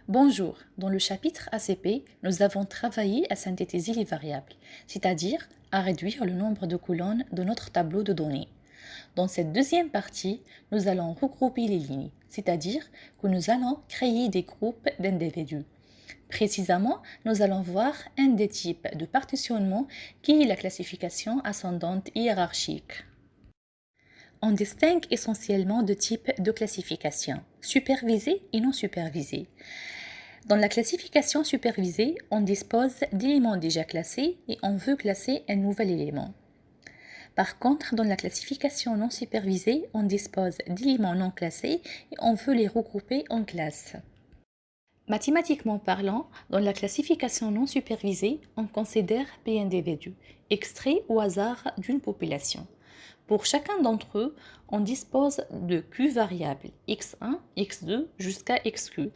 Bonjour, dans le chapitre ACP, nous avons travaillé à synthétiser les variables, c'est-à-dire à réduire le nombre de colonnes de notre tableau de données. Dans cette deuxième partie, nous allons regrouper les lignes, c'est-à-dire que nous allons créer des groupes d'individus. Précisément, nous allons voir un des types de partitionnement qui est la classification ascendante hiérarchique. On distingue essentiellement deux types de classification, supervisée et non supervisée. Dans la classification supervisée, on dispose d'éléments déjà classés et on veut classer un nouvel élément. Par contre, dans la classification non supervisée, on dispose d'éléments non classés et on veut les regrouper en classes. Mathématiquement parlant, dans la classification non supervisée, on considère P individus, extraits au hasard d'une population. Pour chacun d'entre eux, on dispose de Q variables, x1, x2 jusqu'à xq.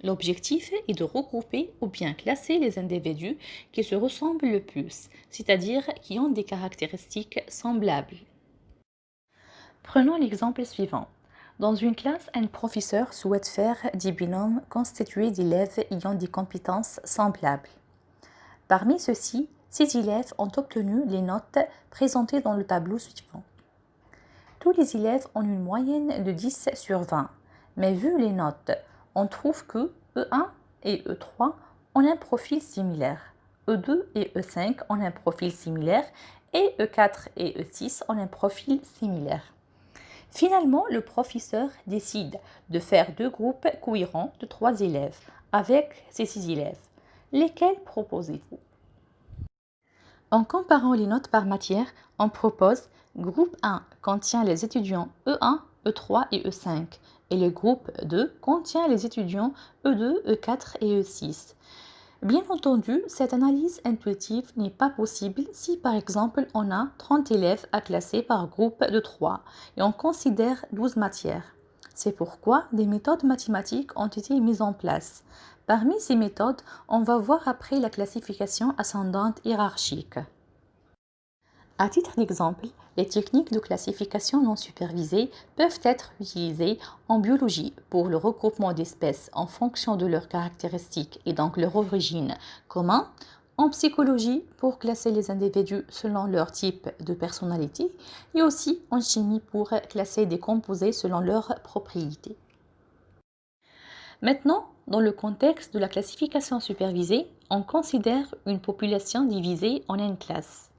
L'objectif est de regrouper ou bien classer les individus qui se ressemblent le plus, c'est-à-dire qui ont des caractéristiques semblables. Prenons l'exemple suivant. Dans une classe, un professeur souhaite faire des binômes constitués d'élèves ayant des compétences semblables. Parmi ceux-ci, 6 élèves ont obtenu les notes présentées dans le tableau suivant. Tous les élèves ont une moyenne de 10 sur 20, mais vu les notes, on trouve que E1 et E3 ont un profil similaire, E2 et E5 ont un profil similaire et E4 et E6 ont un profil similaire. Finalement, le professeur décide de faire deux groupes cohérents de 3 élèves avec ces 6 élèves. Lesquels proposez-vous? En comparant les notes par matière, on propose groupe 1 contient les étudiants E1, E3 et E5 et le groupe 2 contient les étudiants E2, E4 et E6. Bien entendu, cette analyse intuitive n'est pas possible si par exemple on a 30 élèves à classer par groupe de 3 et on considère 12 matières. C'est pourquoi des méthodes mathématiques ont été mises en place. Parmi ces méthodes, on va voir après la classification ascendante hiérarchique. À titre d'exemple, les techniques de classification non supervisée peuvent être utilisées en biologie pour le regroupement d'espèces en fonction de leurs caractéristiques et donc leur origine commun, en psychologie pour classer les individus selon leur type de personnalité et aussi en chimie pour classer des composés selon leurs propriétés. Maintenant, dans le contexte de la classification supervisée, on considère une population divisée en une classe.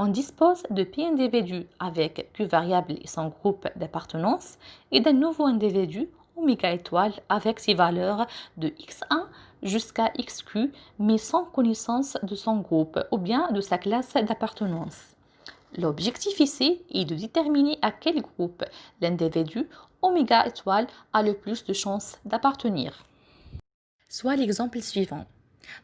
On dispose de P individus avec Q variable et son groupe d'appartenance et d'un nouveau individu oméga étoile avec ses valeurs de x1 jusqu'à xq mais sans connaissance de son groupe ou bien de sa classe d'appartenance. L'objectif ici est de déterminer à quel groupe l'individu oméga étoile a le plus de chances d'appartenir. Soit l'exemple suivant.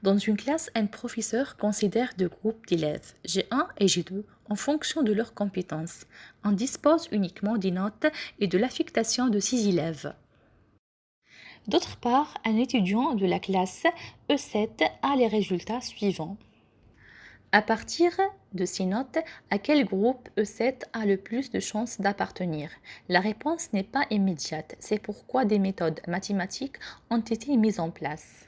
Dans une classe, un professeur considère deux groupes d'élèves, G1 et G2, en fonction de leurs compétences. On dispose uniquement des notes et de l'affectation de 6 élèves. D'autre part, un étudiant de la classe E7 a les résultats suivants. À partir de ces notes, à quel groupe E7 a le plus de chances d'appartenir? La réponse n'est pas immédiate, c'est pourquoi des méthodes mathématiques ont été mises en place.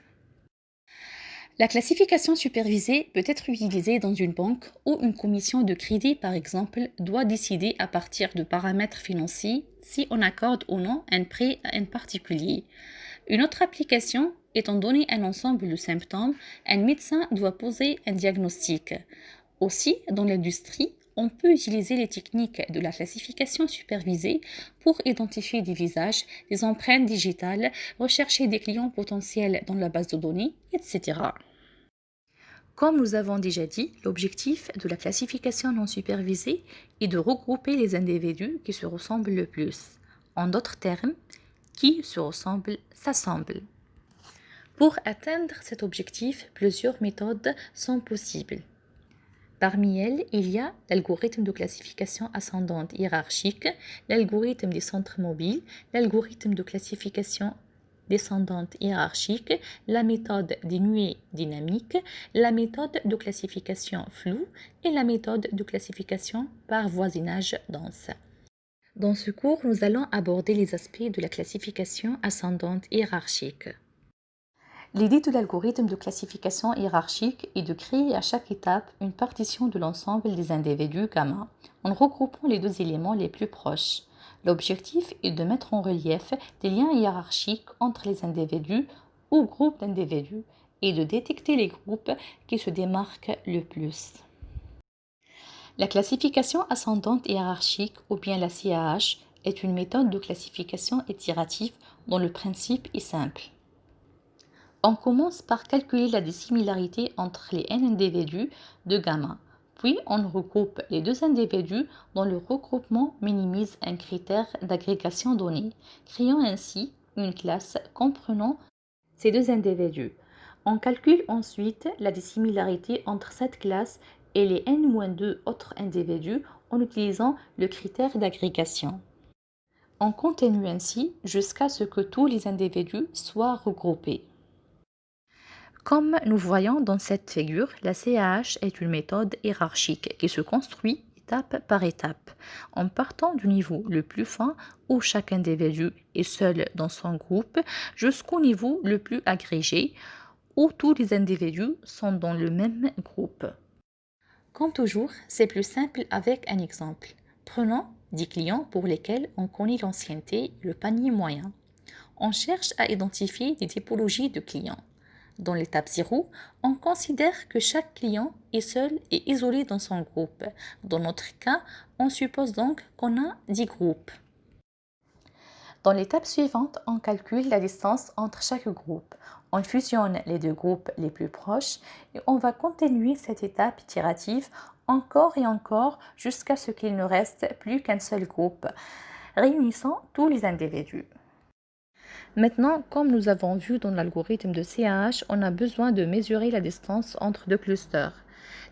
La classification supervisée peut être utilisée dans une banque où une commission de crédit, par exemple, doit décider à partir de paramètres financiers si on accorde ou non un prêt à un particulier. Une autre application, étant donné un ensemble de symptômes, un médecin doit poser un diagnostic. Aussi, dans l'industrie, on peut utiliser les techniques de la classification supervisée pour identifier des visages, des empreintes digitales, rechercher des clients potentiels dans la base de données, etc. Comme nous avons déjà dit, l'objectif de la classification non supervisée est de regrouper les individus qui se ressemblent le plus. En d'autres termes, qui se ressemblent s'assemblent. Pour atteindre cet objectif, plusieurs méthodes sont possibles. Parmi elles, il y a l'algorithme de classification ascendante hiérarchique, l'algorithme des centres mobiles, l'algorithme de classification descendante hiérarchique, la méthode des nuées dynamiques, la méthode de classification floue et la méthode de classification par voisinage dense. Dans ce cours, nous allons aborder les aspects de la classification ascendante hiérarchique. L'idée de l'algorithme de classification hiérarchique est de créer à chaque étape une partition de l'ensemble des individus gamma en regroupant les deux éléments les plus proches. L'objectif est de mettre en relief des liens hiérarchiques entre les individus ou groupes d'individus et de détecter les groupes qui se démarquent le plus. La classification ascendante hiérarchique ou bien la CAH est une méthode de classification itérative dont le principe est simple. On commence par calculer la dissimilarité entre les n individus de gamma, puis on regroupe les deux individus dont le regroupement minimise un critère d'agrégation donné, créant ainsi une classe comprenant ces deux individus. On calcule ensuite la dissimilarité entre cette classe et les n-2 autres individus en utilisant le critère d'agrégation. On continue ainsi jusqu'à ce que tous les individus soient regroupés. Comme nous voyons dans cette figure, la CAH est une méthode hiérarchique qui se construit étape par étape, en partant du niveau le plus fin où chaque individu est seul dans son groupe jusqu'au niveau le plus agrégé où tous les individus sont dans le même groupe. Comme toujours, c'est plus simple avec un exemple. Prenons 10 clients pour lesquels on connaît l'ancienneté et le panier moyen. On cherche à identifier des typologies de clients. Dans l'étape 0, on considère que chaque client est seul et isolé dans son groupe. Dans notre cas, on suppose donc qu'on a 10 groupes. Dans l'étape suivante, on calcule la distance entre chaque groupe. On fusionne les deux groupes les plus proches et on va continuer cette étape itérative encore et encore jusqu'à ce qu'il ne reste plus qu'un seul groupe, réunissant tous les individus. Maintenant, comme nous avons vu dans l'algorithme de CAH, on a besoin de mesurer la distance entre deux clusters.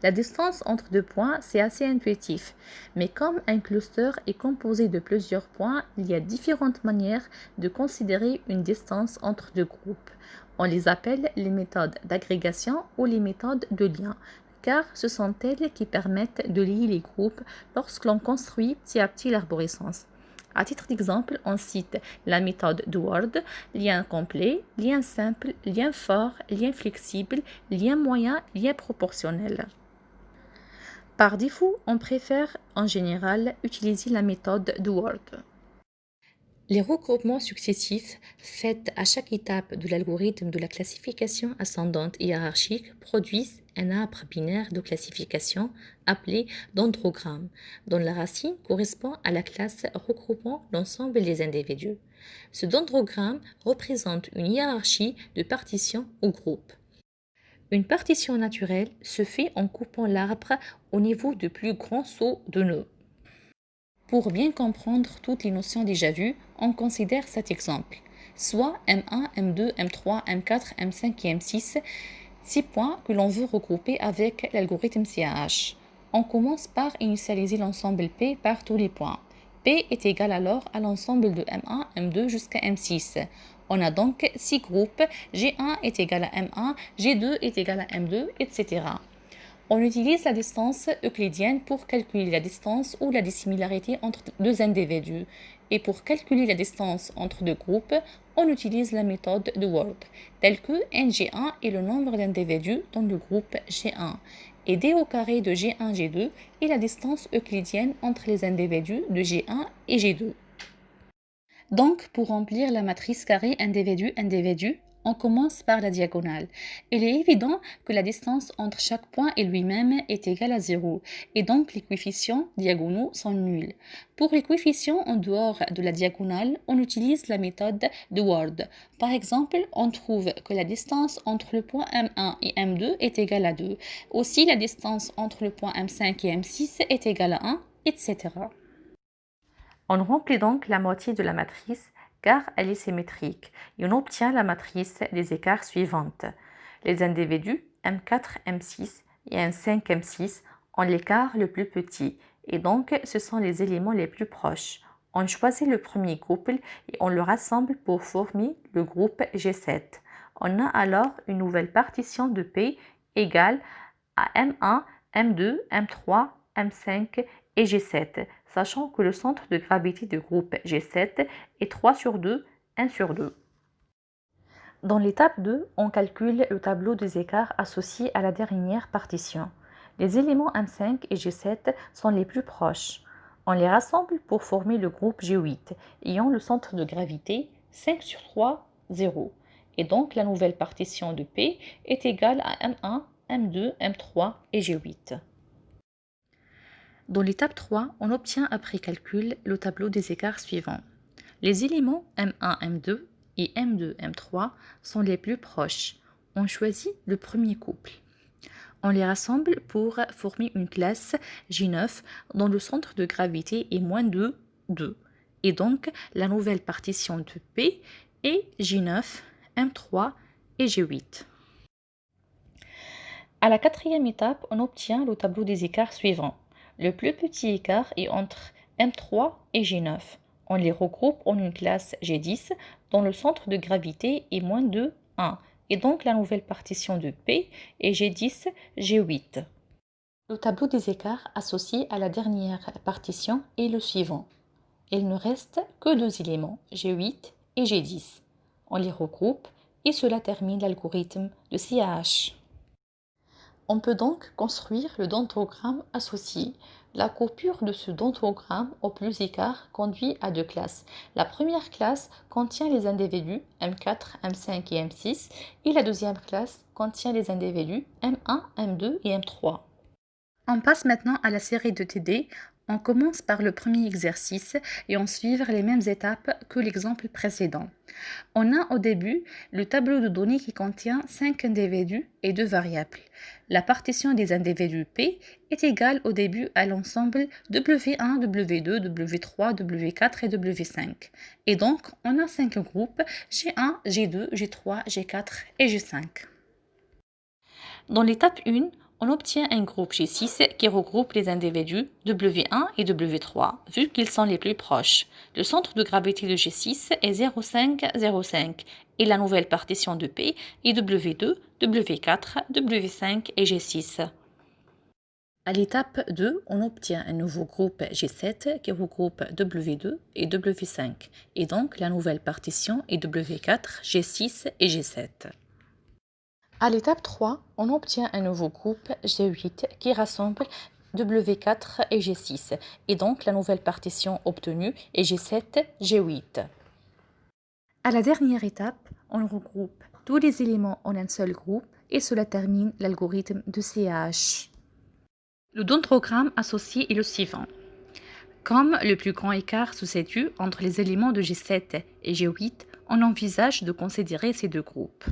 La distance entre deux points, c'est assez intuitif, mais comme un cluster est composé de plusieurs points, il y a différentes manières de considérer une distance entre deux groupes. On les appelle les méthodes d'agrégation ou les méthodes de lien, car ce sont elles qui permettent de lier les groupes lorsque l'on construit petit à petit l'arborescence. À titre d'exemple, on cite la méthode de Word, lien complet, lien simple, lien fort, lien flexible, lien moyen, lien proportionnel. Par défaut, on préfère en général utiliser la méthode de Word. Les regroupements successifs faits à chaque étape de l'algorithme de la classification ascendante hiérarchique produisent un arbre binaire de classification appelé dendrogramme, dont la racine correspond à la classe regroupant l'ensemble des individus. Ce dendrogramme représente une hiérarchie de partitions ou groupes. Une partition naturelle se fait en coupant l'arbre au niveau du plus grand saut de nœuds. Pour bien comprendre toutes les notions déjà vues, on considère cet exemple, soit M1, M2, M3, M4, M5 et M6, 6 points que l'on veut regrouper avec l'algorithme CAH. On commence par initialiser l'ensemble P par tous les points. P est égal alors à l'ensemble de M1, M2 jusqu'à M6. On a donc 6 groupes, G1 est égal à M1, G2 est égal à M2, etc. On utilise la distance euclidienne pour calculer la distance ou la dissimilarité entre deux individus. Et pour calculer la distance entre deux groupes, on utilise la méthode de Word, telle que NG1 est le nombre d'individus dans le groupe G1, et D au carré de G1, G2 est la distance euclidienne entre les individus de G1 et G2. Donc, pour remplir la matrice carré individu-individu, on commence par la diagonale. Il est évident que la distance entre chaque point et lui-même est égale à 0, et donc les coefficients diagonaux sont nuls. Pour les coefficients en dehors de la diagonale, on utilise la méthode de Word. Par exemple, on trouve que la distance entre le point M1 et M2 est égale à 2. Aussi, la distance entre le point M5 et M6 est égale à 1, etc. On remplit donc la moitié de la matrice car elle est symétrique et on obtient la matrice des écarts suivantes. Les individus M4, M6 et M5, M6 ont l'écart le plus petit et donc ce sont les éléments les plus proches. On choisit le premier groupe et on le rassemble pour former le groupe G7. On a alors une nouvelle partition de P égale à M1, M2, M3, M5 et G7, sachant que le centre de gravité du groupe G7 est 3 sur 2, 1 sur 2. Dans l'étape 2, on calcule le tableau des écarts associés à la dernière partition. Les éléments M5 et G7 sont les plus proches. On les rassemble pour former le groupe G8, ayant le centre de gravité 5 sur 3, 0. Et donc la nouvelle partition de P est égale à M1, M2, M3 et G8. Dans l'étape 3, on obtient après calcul le tableau des écarts suivants. Les éléments M1, M2 et M2, M3 sont les plus proches. On choisit le premier couple. On les rassemble pour former une classe J9 dont le centre de gravité est moins 2, 2. Et donc, la nouvelle partition de P est J9, M3 et G8. À la quatrième étape, on obtient le tableau des écarts suivants. Le plus petit écart est entre M3 et G9. On les regroupe en une classe G10 dont le centre de gravité est moins 2, 1. Et donc la nouvelle partition de P est G10, G8. Le tableau des écarts associé à la dernière partition est le suivant. Il ne reste que deux éléments, G8 et G10. On les regroupe et cela termine l'algorithme de CAH. On peut donc construire le dendrogramme associé. La coupure de ce dendrogramme au plus écart conduit à deux classes. La première classe contient les individus M4, M5 et M6 et la deuxième classe contient les individus M1, M2 et M3. On passe maintenant à la série de TD. On commence par le premier exercice et on suit les mêmes étapes que l'exemple précédent. On a au début le tableau de données qui contient 5 individus et 2 variables. La partition des individus P est égale au début à l'ensemble W1, W2, W3, W4 et W5. Et donc, on a 5 groupes G1, G2, G3, G4 et G5. Dans l'étape 1, on obtient un groupe G6 qui regroupe les individus W1 et W3, vu qu'ils sont les plus proches. Le centre de gravité de G6 est 0,5, 0,5 et la nouvelle partition de P est W2, W4, W5 et G6. À l'étape 2, on obtient un nouveau groupe G7 qui regroupe W2 et W5, et donc la nouvelle partition est W4, G6 et G7. À l'étape 3, on obtient un nouveau groupe G8 qui rassemble W4 et G6, et donc la nouvelle partition obtenue est G7, G8. À la dernière étape, on regroupe tous les éléments en un seul groupe et cela termine l'algorithme de CAH. Le dendrogramme associé est le suivant. Comme le plus grand écart se situe entre les éléments de G7 et G8, on envisage de considérer ces deux groupes.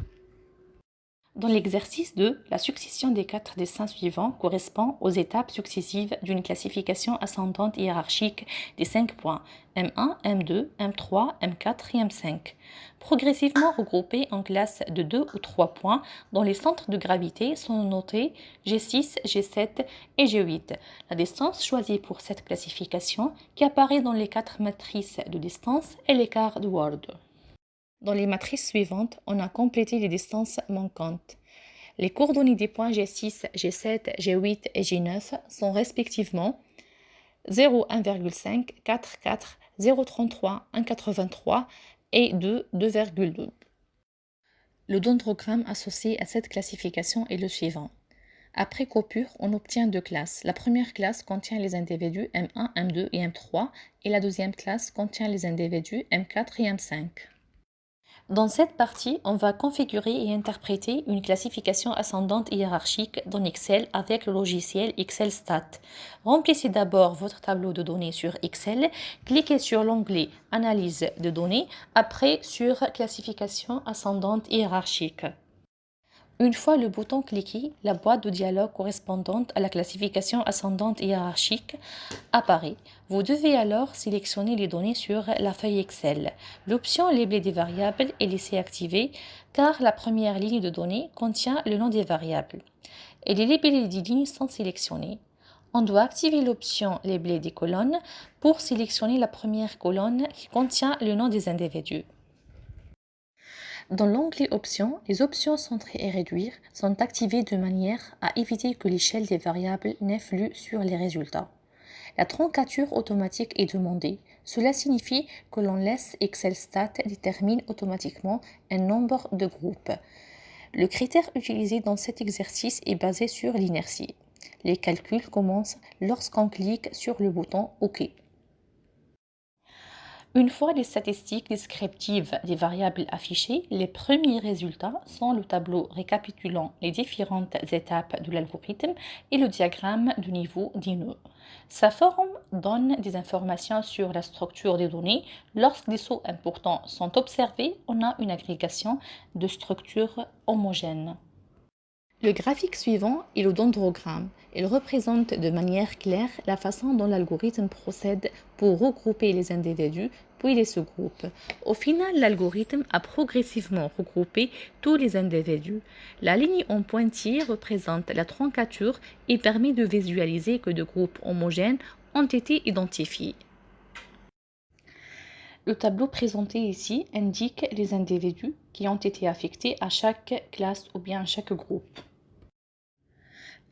Dans l'exercice 2, la succession des 4 dessins suivants correspond aux étapes successives d'une classification ascendante hiérarchique des 5 points M1, M2, M3, M4 et M5, progressivement regroupés en classes de 2 ou 3 points dont les centres de gravité sont notés G6, G7 et G8. La distance choisie pour cette classification qui apparaît dans les 4 matrices de distance est l'écart de Ward. Dans les matrices suivantes, on a complété les distances manquantes. Les coordonnées des points G6, G7, G8 et G9 sont respectivement 0, 1,5, 4, 4, 0,33, 1,83 et 2, 2,2. Le dendrogramme associé à cette classification est le suivant. Après coupure, on obtient deux classes. La première classe contient les individus M1, M2 et M3 et la deuxième classe contient les individus M4 et M5. Dans cette partie, on va configurer et interpréter une classification ascendante hiérarchique dans Excel avec le logiciel Excel Stat. Remplissez d'abord votre tableau de données sur Excel, cliquez sur l'onglet Analyse de données, après sur Classification ascendante hiérarchique. Une fois le bouton cliqué, la boîte de dialogue correspondante à la classification ascendante hiérarchique apparaît. Vous devez alors sélectionner les données sur la feuille Excel. L'option Label des variables est laissée activée car la première ligne de données contient le nom des variables. Et les labels des lignes sont sélectionnés. On doit activer l'option Label des colonnes pour sélectionner la première colonne qui contient le nom des individus. Dans l'onglet Options, les options Centrer et réduire sont activées de manière à éviter que l'échelle des variables n'influe sur les résultats. La troncature automatique est demandée. Cela signifie que l'on laisse ExcelStat détermine automatiquement un nombre de groupes. Le critère utilisé dans cet exercice est basé sur l'inertie. Les calculs commencent lorsqu'on clique sur le bouton OK. Une fois les statistiques descriptives des variables affichées, les premiers résultats sont le tableau récapitulant les différentes étapes de l'algorithme et le diagramme du niveau des nœuds. Sa forme donne des informations sur la structure des données. Lorsque des sauts importants sont observés, on a une agrégation de structures homogènes. Le graphique suivant est le dendrogramme. Il représente de manière claire la façon dont l'algorithme procède pour regrouper les individus, puis les sous-groupes. Au final, l'algorithme a progressivement regroupé tous les individus. La ligne en pointillé représente la troncature et permet de visualiser que de groupes homogènes ont été identifiés. Le tableau présenté ici indique les individus qui ont été affectés à chaque classe ou bien à chaque groupe.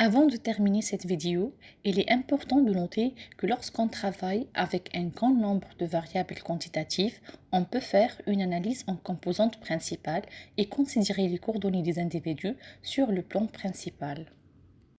Avant de terminer cette vidéo, il est important de noter que lorsqu'on travaille avec un grand nombre de variables quantitatives, on peut faire une analyse en composantes principales et considérer les coordonnées des individus sur le plan principal.